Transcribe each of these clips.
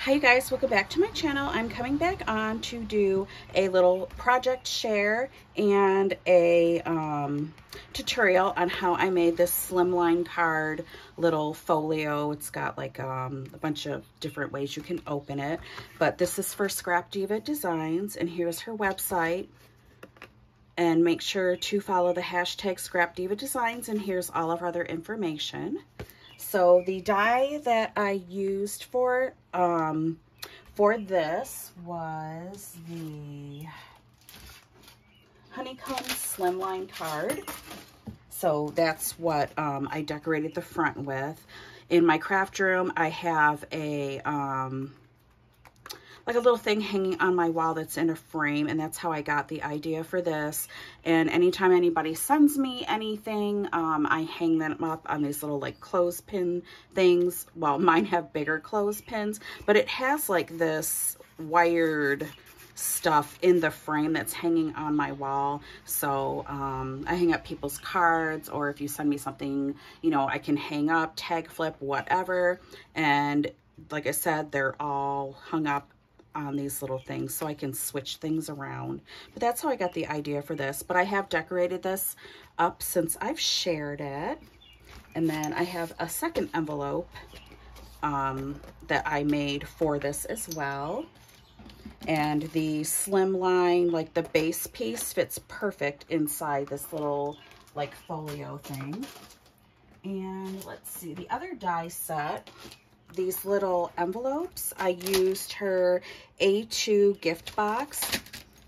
Hi you guys, welcome back to my channel. I'm coming back on to do a little project share and a tutorial on how I made this slimline card little folio. It's got like a bunch of different ways you can open it, but this is for Scrap Diva Designs, and here's her website. And make sure to follow the hashtag Scrap Diva Designs, and here's all of our other information. So the die that I used for this was the Honeycomb Slimline card. So that's what I decorated the front with. In my craft room, I have a like a little thing hanging on my wall that's in a frame, and that's how I got the idea for this. And anytime anybody sends me anything, I hang them up on these little like clothespin things. Well, mine have bigger clothespins, but it has like this wired stuff in the frame that's hanging on my wall. So I hang up people's cards, or if you send me something, you know, I can hang up, tag flip, whatever. And like I said, they're all hung up on these little things so I can switch things around. But that's how I got the idea for this. But I have decorated this up since I've shared it. And then I have a second envelope that I made for this as well. And the slimline, like the base piece, fits perfect inside this little like folio thing. And let's see, the other die set, these little envelopes, I used her A2 gift box,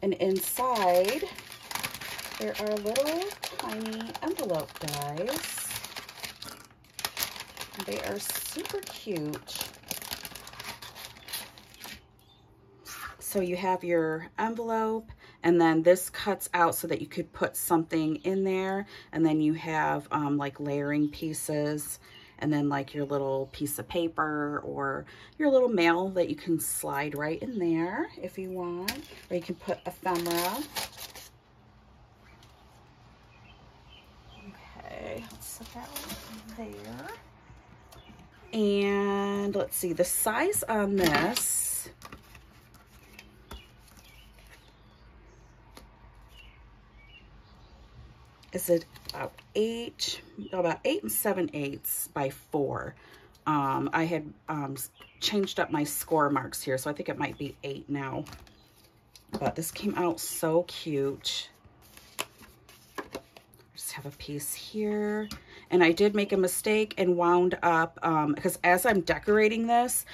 and inside there are little tiny envelope dies. They are super cute. So you have your envelope, and then this cuts out so that you could put something in there, and then you have like layering pieces, and then like your little piece of paper or your little mail that you can slide right in there if you want, or you can put ephemera. Okay, let's set that right there. And let's see, the size on this is it about 8 7/8 by 4. I had changed up my score marks here, so I think it might be 8 now. But this came out so cute. Just have a piece here, and I did make a mistake and wound up because as I'm decorating this,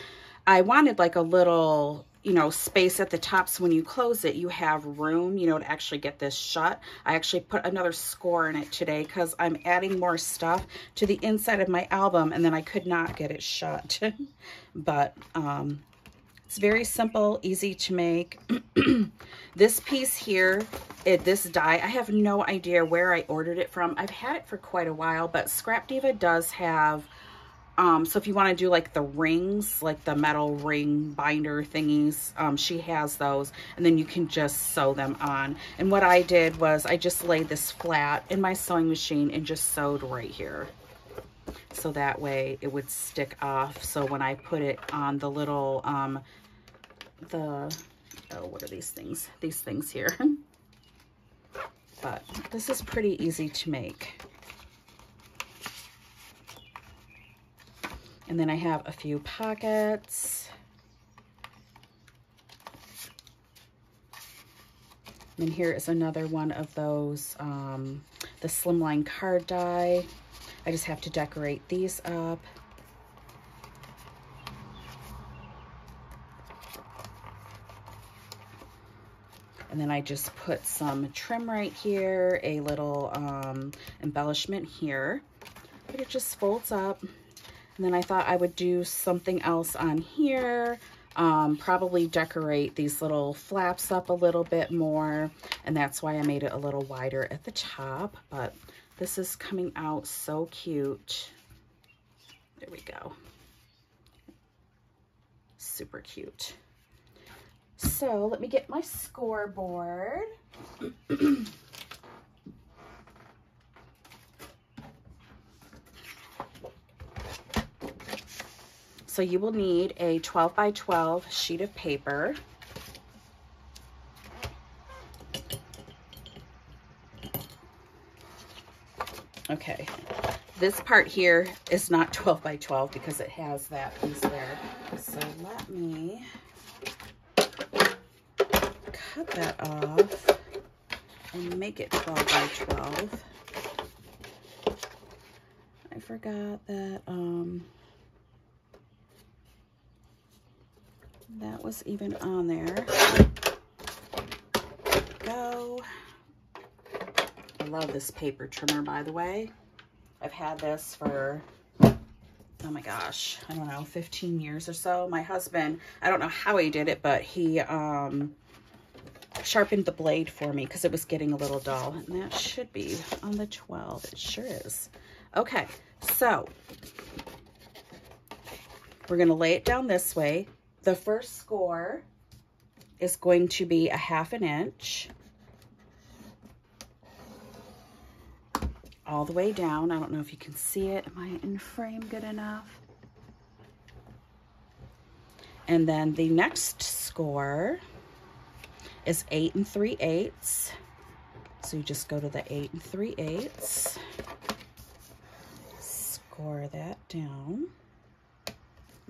I wanted like a little, you know, space at the top, so when you close it, you have room, you know, to actually get this shut. I actually put another score in it today because I'm adding more stuff to the inside of my album, and then I could not get it shut. But it's very simple, easy to make. This piece here, this die, I have no idea where I ordered it from. I've had it for quite a while, but Scrap Diva does have so if you want to do like the rings, like the metal ring binder thingies, she has those, and then you can just sew them on. And what I did was I just laid this flat in my sewing machine and just sewed right here. So that way it would stick off. So when I put it on the little, oh, what are these things? These things here. But this is pretty easy to make. And then I have a few pockets. And here is another one of those, the slimline card die. I just have to decorate these up. And then I just put some trim right here, a little embellishment here. But it just folds up. And then I thought I would do something else on here, probably decorate these little flaps up a little bit more, and that's why I made it a little wider at the top. But this is coming out so cute. There we go. Super cute. So let me get my scoreboard. So you will need a 12 by 12 sheet of paper. Okay, this part here is not 12 by 12 because it has that piece there. So let me cut that off and make it 12 by 12. I forgot that that was even on there. Go. I love this paper trimmer, by the way. I've had this for, oh my gosh, I don't know, 15 years or so. My husband, I don't know how he did it, but he sharpened the blade for me because it was getting a little dull. And that should be on the 12. It sure is. Okay, so we're going to lay it down this way. The first score is going to be a 1/2 inch. All the way down. I don't know if you can see it. Am I in frame good enough? And then the next score is 8 3/8. So you just go to the 8 3/8. Score that down.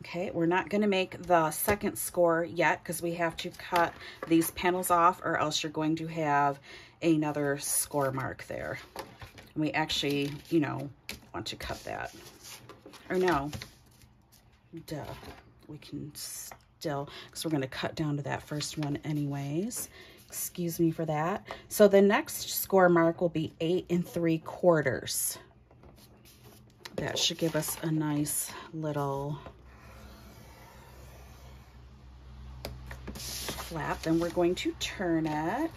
Okay, we're not going to make the second score yet because we have to cut these panels off, or else you're going to have another score mark there. And we actually, you know, want to cut that. Or no, duh, we can still, because we're going to cut down to that first one anyways. Excuse me for that. So the next score mark will be 8 3/4. That should give us a nice little flap. Then we're going to turn it.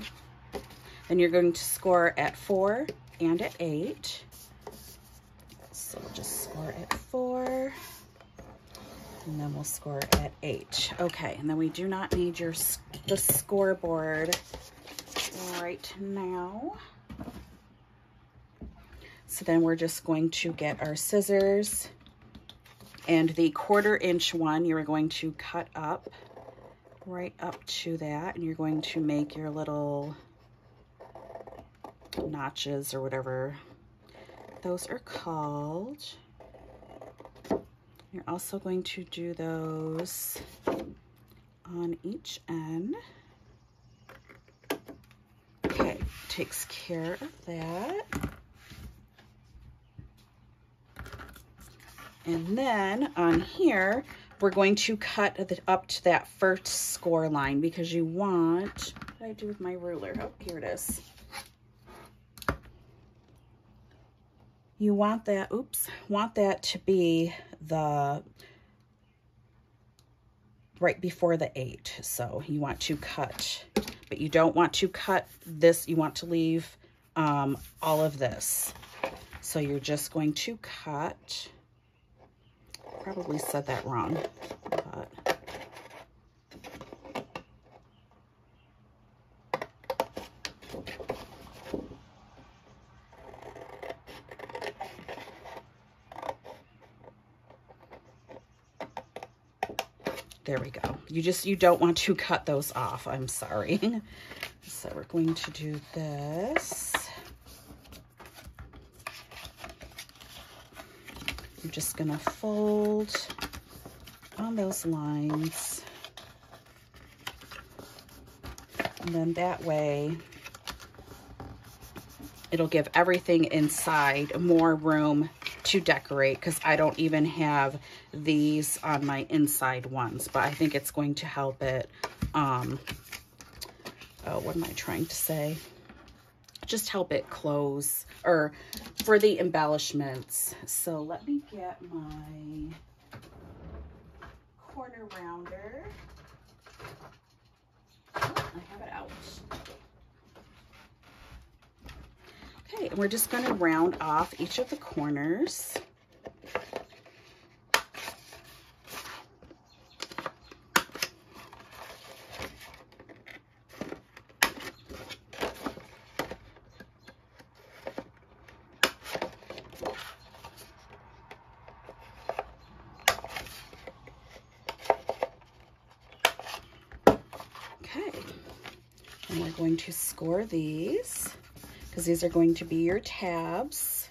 And you're going to score at 4 and at 8. So we'll just score at 4. And then we'll score at 8. Okay, and then we do not need the scoreboard right now. So then we're just going to get our scissors. And the 1/4 inch one, you're going to cut up right up to that. And you're going to make your little notches or whatever those are called. You're also going to do those on each end. Okay, takes care of that. And then on here, we're going to cut up to that first score line because you want, what did I do with my ruler? Oh, here it is. You want that, want that to be the, right before the 8. So you want to cut, but you don't want to cut this. You want to leave all of this. So you're just going to cut, probably said that wrong, but there we go. You don't want to cut those off. I'm sorry. So we're going to do this. I'm just gonna fold on those lines. And then that way it'll give everything inside more room to decorate, because I don't even have these on my inside ones, but I think it's going to help it, oh, what am I trying to say? Just help it close, or for the embellishments. So let me get my corner rounder. Oh, I have it out. Okay, and we're just going to round off each of the corners. And we're going to score these because these are going to be your tabs.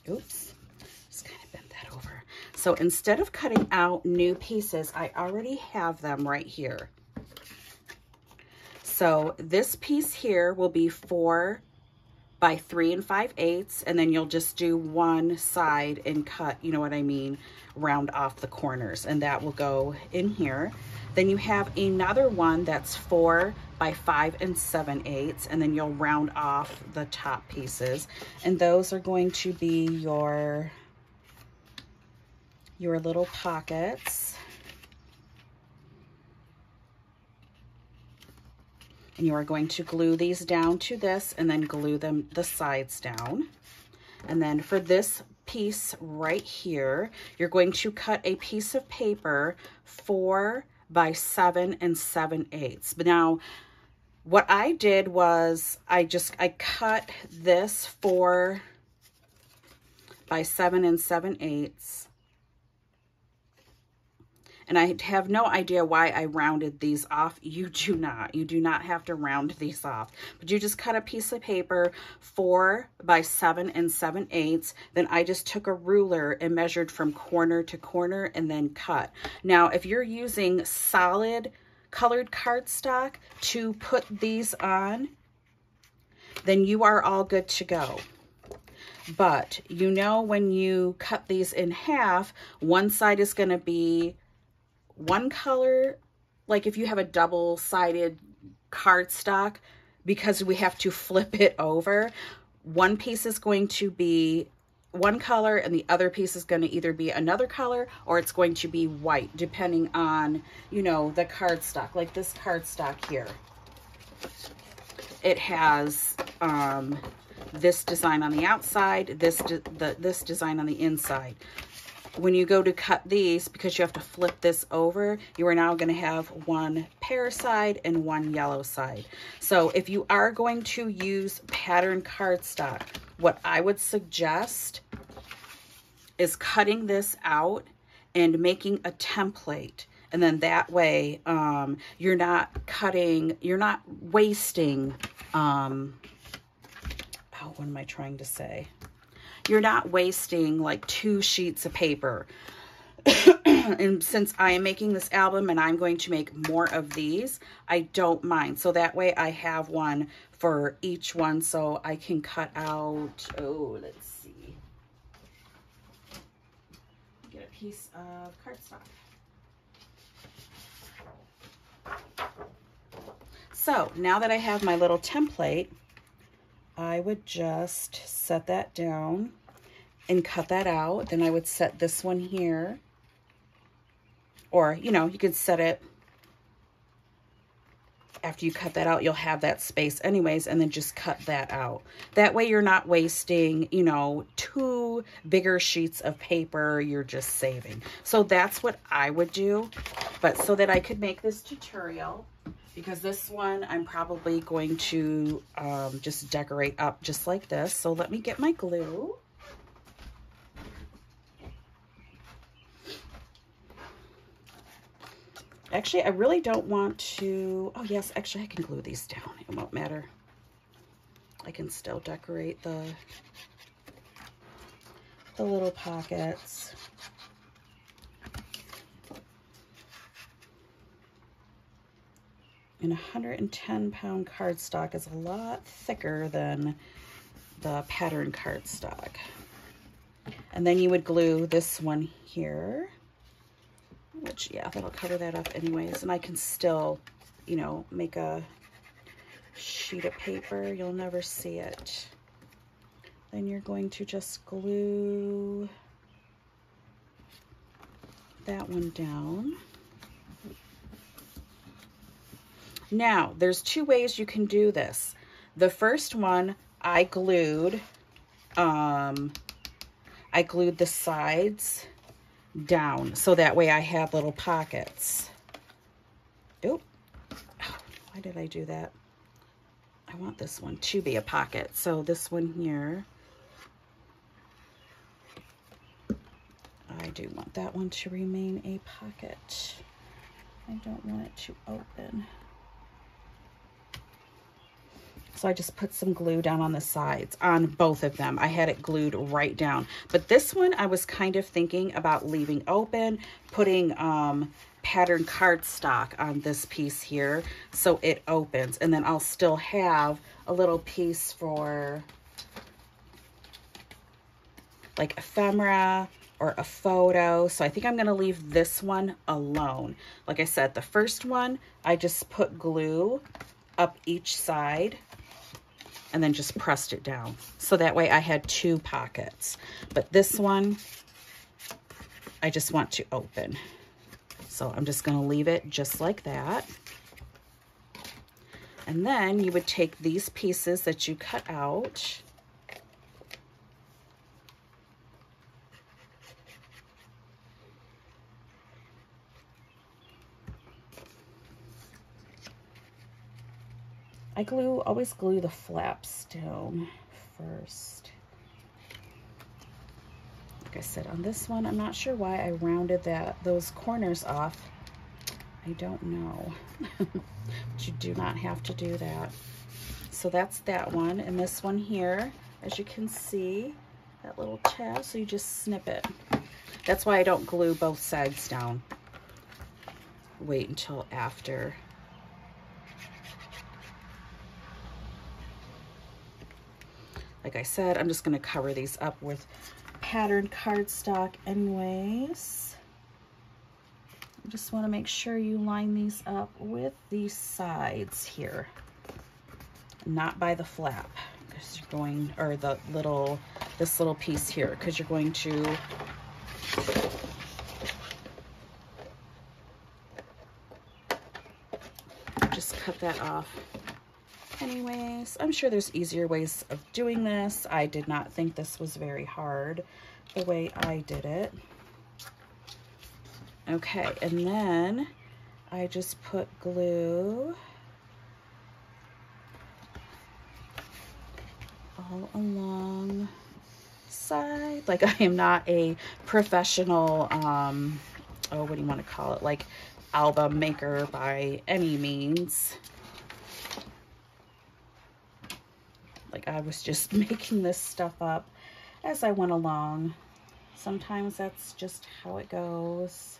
Oops, just kind of bent that over. So instead of cutting out new pieces, I already have them right here. So this piece here will be 4 by 3 5/8, and then you'll just do one side and cut, you know what I mean, round off the corners, and that will go in here. Then you have another one that's 4 by 5 7/8, and then you'll round off the top pieces, and those are going to be your little pockets. And you are going to glue these down to this and then glue them the sides down. And then for this piece right here, you're going to cut a piece of paper 4 by 7 7/8. But now what I did was I cut this 4 by 7 7/8. And I have no idea why I rounded these off. You do not have to round these off, but you just cut a piece of paper 4 by 7 7/8. Then I just took a ruler and measured from corner to corner and then cut. Now, if you're using solid colored cardstock to put these on, then you are all good to go. But you know, when you cut these in half, one side is going to be one color, like if you have a double-sided cardstock, because we have to flip it over, one piece is going to be one color and the other piece is going to either be another color or it's going to be white, depending on, you know, the cardstock. Like this cardstock here, it has this design on the outside, this design on the inside. When you go to cut these, because you have to flip this over, you are now going to have one pear side and one yellow side. So if you are going to use pattern cardstock, what I would suggest is cutting this out and making a template. And then that way, you're not wasting, what am I trying to say? You're not wasting like 2 sheets of paper. And since I am making this album and I'm going to make more of these, I don't mind. So that way I have one for each one, so I can cut out, let's see. Get a piece of cardstock. So now that I have my little template, I would just set that down and cut that out. Then I would set this one here. Or, you know, you could set it after you cut that out. You'll have that space anyways, and then just cut that out. That way you're not wasting, you know, 2 bigger sheets of paper. You're just saving. So that's what I would do. But so that I could make this tutorial, because this one I'm probably going to just decorate up just like this. So let me get my glue. Actually, I really don't want to, oh yes, actually I can glue these down. It won't matter. I can still decorate the little pockets. And 110-pound cardstock is a lot thicker than the pattern cardstock. And then you would glue this one here, which, yeah, that'll cover that up anyways. And I can still, you know, make a sheet of paper. You'll never see it. Then you're going to just glue that one down. Now, there's 2 ways you can do this. The first one, I glued the sides down, so that way I have little pockets. Oop. Oh, why did I do that? I want this one to be a pocket. So this one here, do want that one to remain a pocket. I don't want it to open. So I just put some glue down on the sides on both of them. I had it glued right down. But this one I was kind of thinking about leaving open, putting pattern cardstock on this piece here so it opens. And then I'll still have a little piece for like ephemera or a photo. So I think I'm going to leave this one alone. Like I said, the first one, I just put glue up each side and then just pressed it down. So that way I had 2 pockets. But this one, I just want to open. So I'm just going to leave it just like that. And then you would take these pieces that you cut out. I always glue the flaps down first. Like I said, on this one, I'm not sure why I rounded those corners off. I don't know. But you do not have to do that. So that's that one. And this one here, as you can see, that little tab, so you just snip it. That's why I don't glue both sides down. Wait until after. Like I said, I'm just going to cover these up with patterned cardstock anyways. I just want to make sure you line these up with these sides here, not by the flap, because you're going, or this little piece here, because you're going to just cut that off. Anyways, I'm sure there's easier ways of doing this. I did not think this was very hard the way I did it. Okay, and then I just put glue all along the side. Like, I am not a professional, oh, what do you want to call it? Like, album maker by any means. Like, I was just making this stuff up as I went along. Sometimes that's just how it goes.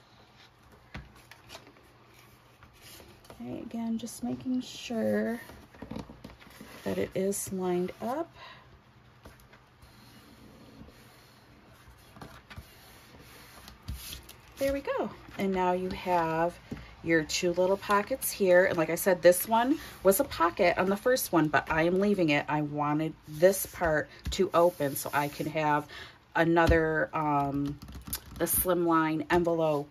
Okay, again, just making sure that it is lined up. There we go. And now you have your 2 little pockets here. And like I said, this one was a pocket on the first one, but I am leaving it. I wanted this part to open so I could have another, the Slimline envelope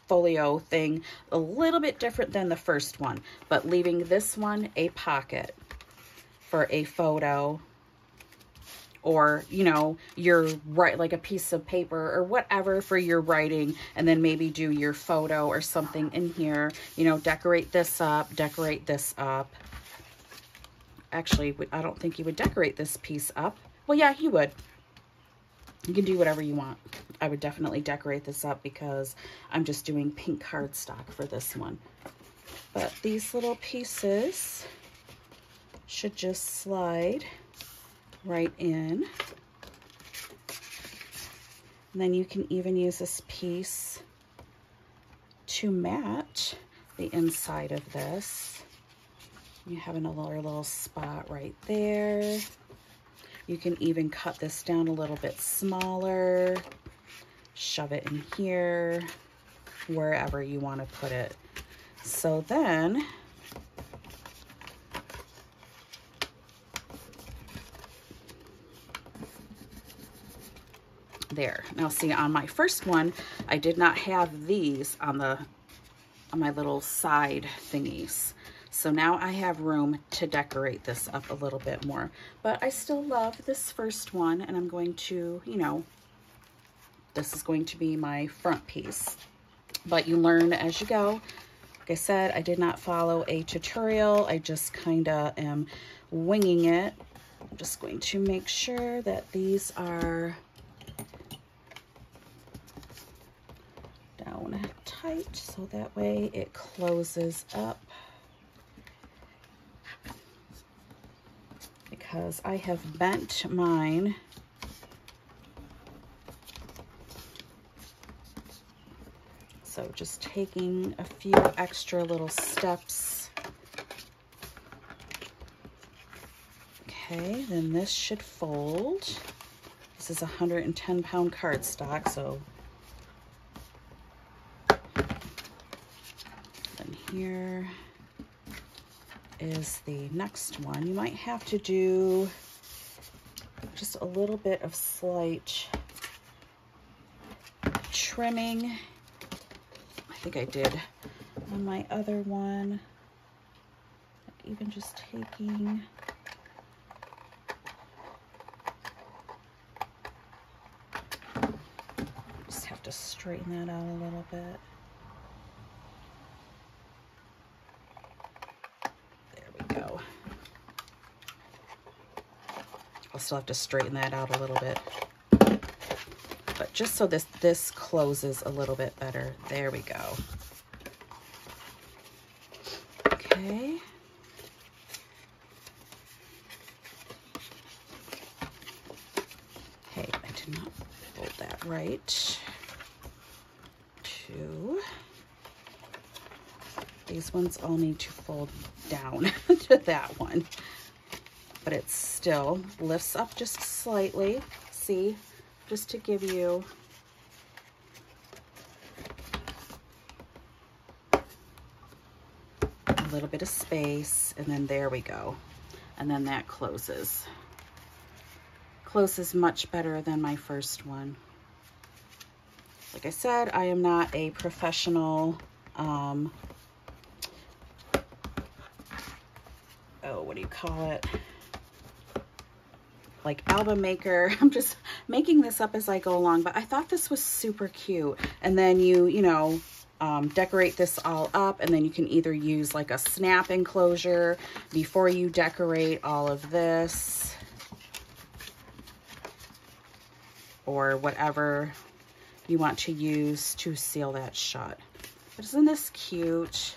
folio thing, a little bit different than the first one, but leaving this one a pocket for a photo, or, you know, your like a piece of paper or whatever for your writing, and then maybe do your photo or something in here, you know, decorate this up, decorate this up. Actually, I don't think you would decorate this piece up. Well, yeah, you would. You can do whatever you want. I would definitely decorate this up because I'm just doing pink cardstock for this one. But these little pieces should just slide right in. And then you can even use this piece to match the inside of this. You have another little spot right there. You can even cut this down a little bit smaller, shove it in here, wherever you want to put it. So then there. Now see, on my first one, I did not have these on my little side thingies. So now I have room to decorate this up a little bit more. But I still love this first one, and I'm going to, you know, this is going to be my front piece. But you learn as you go. Like I said, I did not follow a tutorial. I just kind of am winging it. I'm just going to make sure that these are down tight so that way it closes up, because I have bent mine so just taking a few extra little steps. Okay, then this should fold. This is 110-pound cardstock, so then here is the next one. You might have to do just a little bit of slight trimming. I think I did on my other one. Even just taking to straighten that out a little bit. There we go. I'll still have to straighten that out a little bit, but just so this closes a little bit better. There we go. Okay. Hey, I did not fold that right. These ones all need to fold down to that one, but it still lifts up just slightly. See, just to give you a little bit of space, and then there we go. And then that closes much better than my first one. Like I said, I am not a professional, what do you call it? Like album maker. I'm just making this up as I go along, but I thought this was super cute. And then you know, decorate this all up, and then you can either use like a snap enclosure before you decorate all of this, or whatever you want to use to seal that shut. But isn't this cute?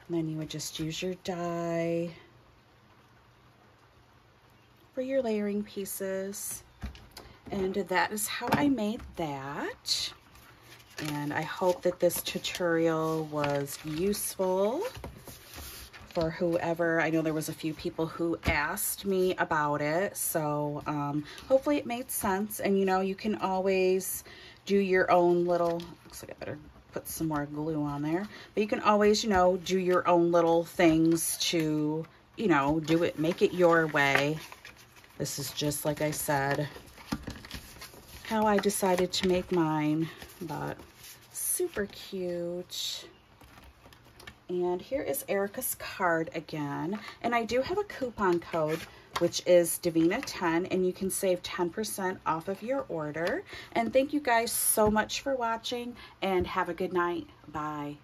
And then you would just use your die for your layering pieces. And that is how I made that. And I hope that this tutorial was useful for whoever. I know there was a few people who asked me about it, so hopefully it made sense. And you know, you can always do your own little, looks like I better put some more glue on there, but you can always, you know, do your own little things to, you know, do it, make it your way. This is just, like I said, how I decided to make mine, but super cute. And here is Erica's card again. And I do have a coupon code, which is Davina10, and you can save 10% off of your order. And thank you guys so much for watching, and have a good night. Bye.